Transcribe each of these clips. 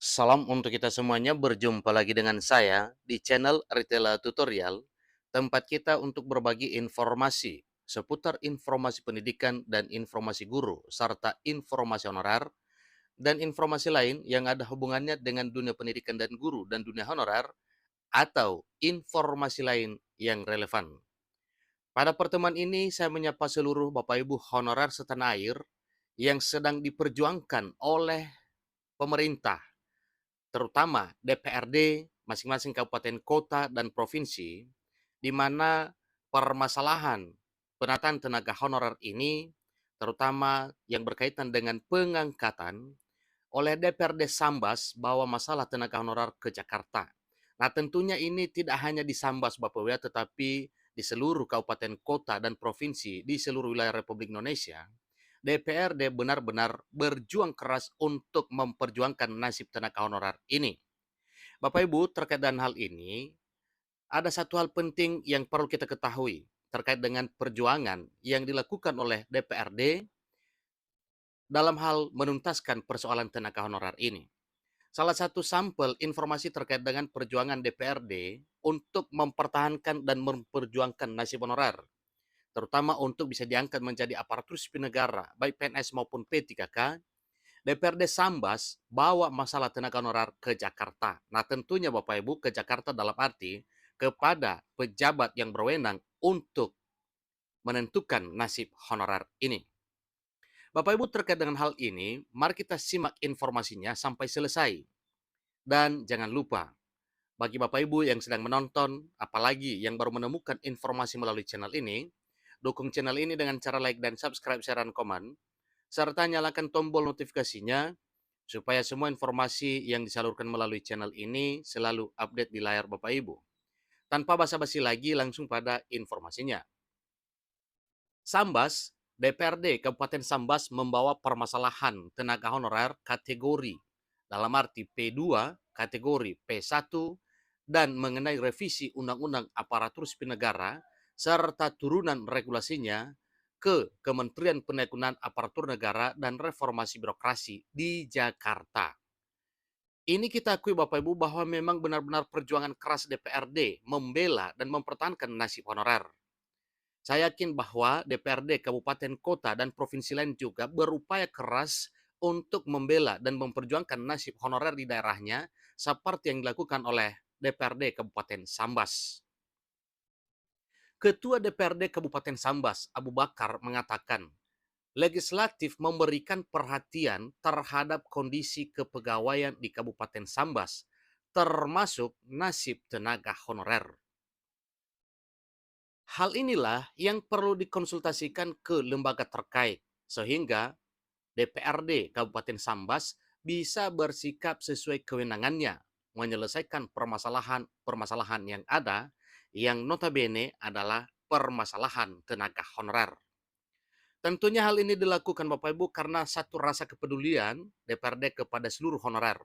Salam untuk kita semuanya, berjumpa lagi dengan saya di channel Retela Tutorial, tempat kita untuk berbagi informasi seputar informasi pendidikan dan informasi guru, serta informasi honorer, dan informasi lain yang ada hubungannya dengan dunia pendidikan dan guru dan dunia honorer, atau informasi lain yang relevan. Pada pertemuan ini, saya menyapa seluruh Bapak Ibu honorer setanah air yang sedang diperjuangkan oleh pemerintah, terutama DPRD masing-masing kabupaten kota dan provinsi, di mana permasalahan penataan tenaga honorer ini, terutama yang berkaitan dengan pengangkatan oleh DPRD Sambas bawa masalah tenaga honorer ke Jakarta. Nah, tentunya ini tidak hanya di Sambas, Bapak Ibu, tetapi di seluruh kabupaten kota dan provinsi di seluruh wilayah Republik Indonesia. DPRD benar-benar berjuang keras untuk memperjuangkan nasib tenaga honorer ini. Bapak Ibu, terkait dengan hal ini, ada satu hal penting yang perlu kita ketahui terkait dengan perjuangan yang dilakukan oleh DPRD dalam hal menuntaskan persoalan tenaga honorer ini. Salah satu sampel informasi terkait dengan perjuangan DPRD untuk mempertahankan dan memperjuangkan nasib honorer, terutama untuk bisa diangkat menjadi aparatur sipil negara, baik PNS maupun P3K, DPRD Sambas bawa masalah tenaga honorer ke Jakarta. Nah, tentunya Bapak Ibu ke Jakarta dalam arti kepada pejabat yang berwenang untuk menentukan nasib honorer ini. Bapak Ibu, terkait dengan hal ini, mari kita simak informasinya sampai selesai. Dan jangan lupa, bagi Bapak Ibu yang sedang menonton, apalagi yang baru menemukan informasi melalui channel ini, dukung channel ini dengan cara like dan subscribe, share, dan komen, serta nyalakan tombol notifikasinya supaya semua informasi yang disalurkan melalui channel ini selalu update di layar Bapak Ibu. Tanpa basa-basi lagi, langsung pada informasinya. Sambas, DPRD Kabupaten Sambas membawa permasalahan tenaga honorer kategori dalam arti P2, kategori P1, dan mengenai revisi Undang-Undang Aparatur Sipil Negara serta turunan regulasinya ke Kementerian Penekunan Aparatur Negara dan Reformasi Birokrasi di Jakarta. Ini kita akui Bapak Ibu bahwa memang benar-benar perjuangan keras DPRD membela dan mempertahankan nasib honorer. Saya yakin bahwa DPRD kabupaten kota dan provinsi lain juga berupaya keras untuk membela dan memperjuangkan nasib honorer di daerahnya seperti yang dilakukan oleh DPRD Kabupaten Sambas. Ketua DPRD Kabupaten Sambas, Abu Bakar, mengatakan, legislatif memberikan perhatian terhadap kondisi kepegawaian di Kabupaten Sambas, termasuk nasib tenaga honorer. Hal inilah yang perlu dikonsultasikan ke lembaga terkait, sehingga DPRD Kabupaten Sambas bisa bersikap sesuai kewenangannya, menyelesaikan permasalahan-permasalahan yang ada, yang notabene adalah permasalahan tenaga honorer. Tentunya hal ini dilakukan Bapak Ibu karena satu rasa kepedulian DPRD kepada seluruh honorer,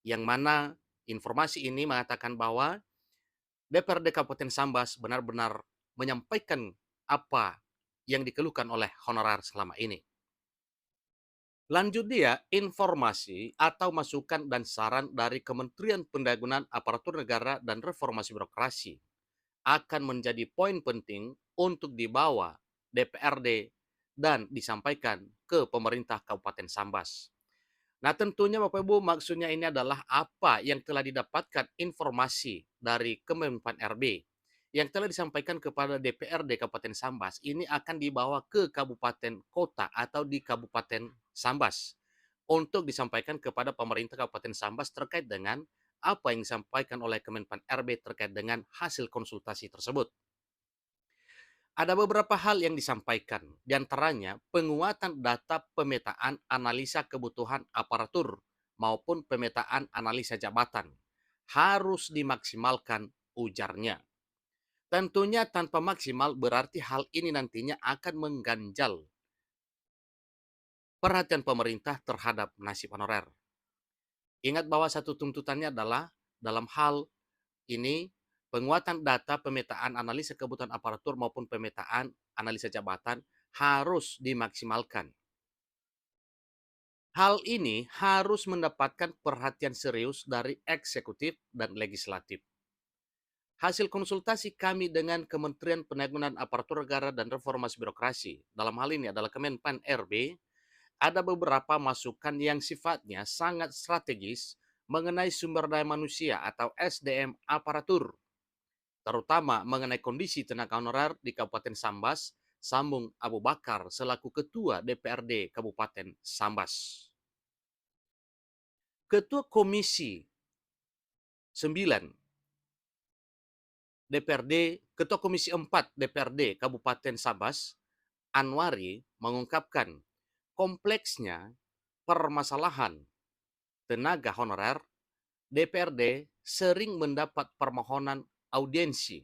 yang mana informasi ini mengatakan bahwa DPRD Kabupaten Sambas benar-benar menyampaikan apa yang dikeluhkan oleh honorer selama ini. Lanjut dia, informasi atau masukan dan saran dari Kementerian Pendayagunaan Aparatur Negara dan Reformasi Birokrasi akan menjadi poin penting untuk dibawa DPRD dan disampaikan ke pemerintah Kabupaten Sambas. Nah, tentunya Bapak Ibu, maksudnya ini adalah apa yang telah didapatkan informasi dari Kemenpan RB yang telah disampaikan kepada DPRD Kabupaten Sambas ini akan dibawa ke kabupaten kota atau di Kabupaten Sambas untuk disampaikan kepada pemerintah Kabupaten Sambas terkait dengan apa yang disampaikan oleh Kemenpan RB terkait dengan hasil konsultasi tersebut. Ada beberapa hal yang disampaikan, di antaranya penguatan data pemetaan analisa kebutuhan aparatur maupun pemetaan analisa jabatan harus dimaksimalkan, ujarnya. Tentunya tanpa maksimal berarti hal ini nantinya akan mengganjal perhatian pemerintah terhadap nasib honorer. Ingat bahwa satu tuntutannya adalah dalam hal ini penguatan data pemetaan analisa kebutuhan aparatur maupun pemetaan analisa jabatan harus dimaksimalkan. Hal ini harus mendapatkan perhatian serius dari eksekutif dan legislatif. Hasil konsultasi kami dengan Kementerian Penanggulangan Aparatur Negara dan Reformasi Birokrasi, dalam hal ini adalah Kemenpan RB, ada beberapa masukan yang sifatnya sangat strategis mengenai sumber daya manusia atau SDM aparatur, terutama mengenai kondisi tenaga honorer di Kabupaten Sambas, sambung Abu Bakar selaku Ketua DPRD Kabupaten Sambas. Ketua Komisi 9 DPRD, Ketua Komisi 4 DPRD Kabupaten Sambas, Anwari, mengungkapkan kompleksnya permasalahan tenaga honorer. DPRD sering mendapat permohonan audiensi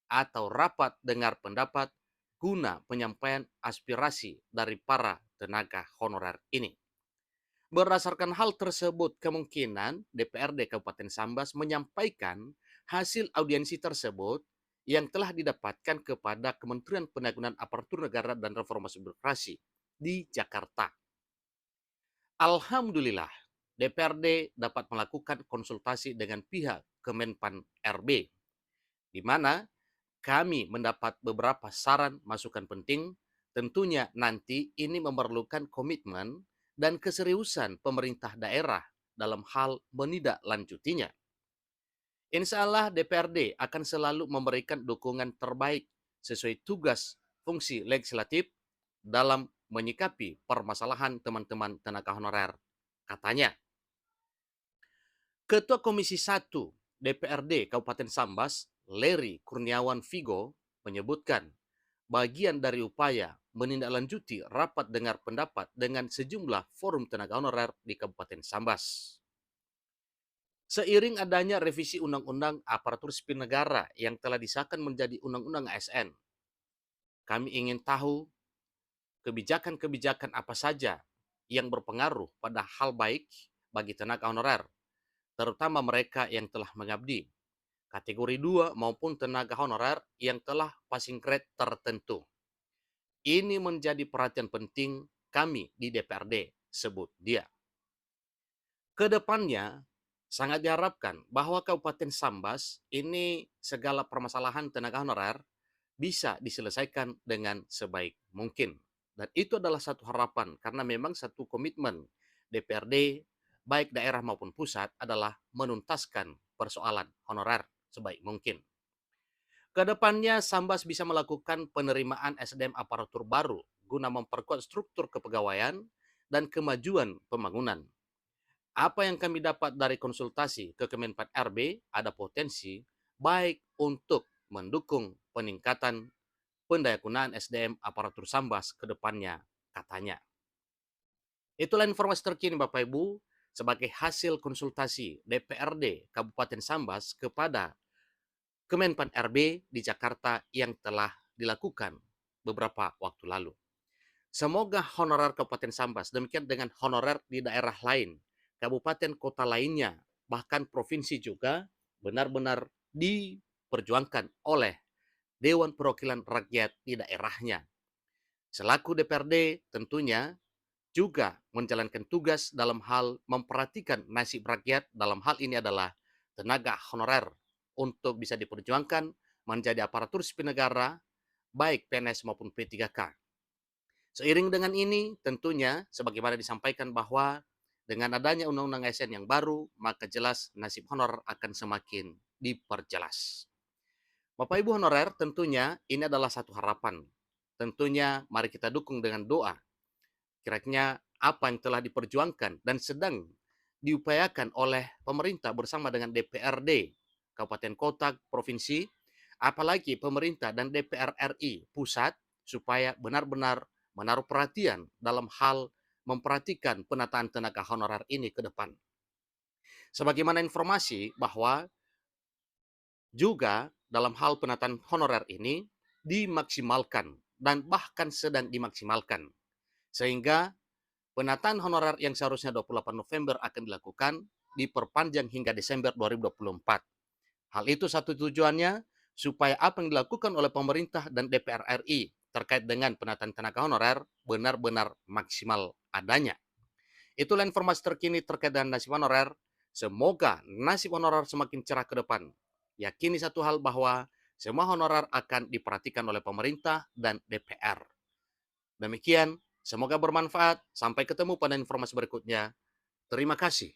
atau rapat dengar pendapat guna penyampaian aspirasi dari para tenaga honorer ini. Berdasarkan hal tersebut, kemungkinan DPRD Kabupaten Sambas menyampaikan hasil audiensi tersebut yang telah didapatkan kepada Kementerian Penanggulangan Aparatur Negara dan Reformasi Birokrasi di Jakarta. Alhamdulillah, DPRD dapat melakukan konsultasi dengan pihak Kemenpan RB, di mana kami mendapat beberapa saran masukan penting. Tentunya nanti ini memerlukan komitmen dan keseriusan pemerintah daerah dalam hal menindaklanjutinya. Insya Allah DPRD akan selalu memberikan dukungan terbaik sesuai tugas fungsi legislatif dalam menyikapi permasalahan teman-teman tenaga honorer, katanya. Ketua Komisi 1 DPRD Kabupaten Sambas, Leri Kurniawan Vigo, menyebutkan bagian dari upaya menindaklanjuti rapat dengar pendapat dengan sejumlah forum tenaga honorer di Kabupaten Sambas. Seiring adanya revisi Undang-Undang Aparatur Sipil Negara yang telah disahkan menjadi Undang-Undang ASN, kami ingin tahu kebijakan-kebijakan apa saja yang berpengaruh pada hal baik bagi tenaga honorer, terutama mereka yang telah mengabdi, kategori 2 maupun tenaga honorer yang telah passing grade tertentu. Ini menjadi perhatian penting kami di DPRD, sebut dia. Kedepannya, sangat diharapkan bahwa Kabupaten Sambas ini segala permasalahan tenaga honorer bisa diselesaikan dengan sebaik mungkin. Dan itu adalah satu harapan karena memang satu komitmen DPRD baik daerah maupun pusat adalah menuntaskan persoalan honorer sebaik mungkin. Kedepannya, Sambas bisa melakukan penerimaan SDM aparatur baru guna memperkuat struktur kepegawaian dan kemajuan pembangunan. Apa yang kami dapat dari konsultasi ke Kemenpan RB ada potensi baik untuk mendukung peningkatan pendayagunaan SDM aparatur Sambas ke depannya, katanya. Itulah informasi terkini Bapak Ibu sebagai hasil konsultasi DPRD Kabupaten Sambas kepada Kemenpan RB di Jakarta yang telah dilakukan beberapa waktu lalu. Semoga honorer Kabupaten Sambas, demikian dengan honorer di daerah lain, kabupaten kota lainnya, bahkan provinsi juga benar-benar diperjuangkan oleh Dewan Perwakilan Rakyat di daerahnya. Selaku DPRD tentunya juga menjalankan tugas dalam hal memperhatikan nasib rakyat, dalam hal ini adalah tenaga honorer, untuk bisa diperjuangkan menjadi aparatur sipil negara, baik PNS maupun P3K. Seiring dengan ini, tentunya sebagaimana disampaikan bahwa dengan adanya Undang-Undang ASN yang baru, maka jelas nasib honorer akan semakin diperjelas. Bapak Ibu honorer, tentunya ini adalah satu harapan. Tentunya mari kita dukung dengan doa. Kiranya apa yang telah diperjuangkan dan sedang diupayakan oleh pemerintah bersama dengan DPRD, Kabupaten Kota, Provinsi, apalagi pemerintah dan DPR RI pusat, supaya benar-benar menaruh perhatian dalam hal memperhatikan penataan tenaga honorer ini ke depan. Sebagaimana informasi bahwa juga dalam hal penataan honorer ini dimaksimalkan dan bahkan sedang dimaksimalkan. Sehingga penataan honorer yang seharusnya 28 November akan dilakukan diperpanjang hingga Desember 2024. Hal itu satu tujuannya supaya apa yang dilakukan oleh pemerintah dan DPR RI terkait dengan penataan tenaga honorer benar-benar maksimal adanya. Itulah informasi terkini terkait dengan nasib honorer. Semoga nasib honorer semakin cerah ke depan. Yakini satu hal bahwa semua honorer akan diperhatikan oleh pemerintah dan DPR. Demikian, semoga bermanfaat. Sampai ketemu pada informasi berikutnya. Terima kasih.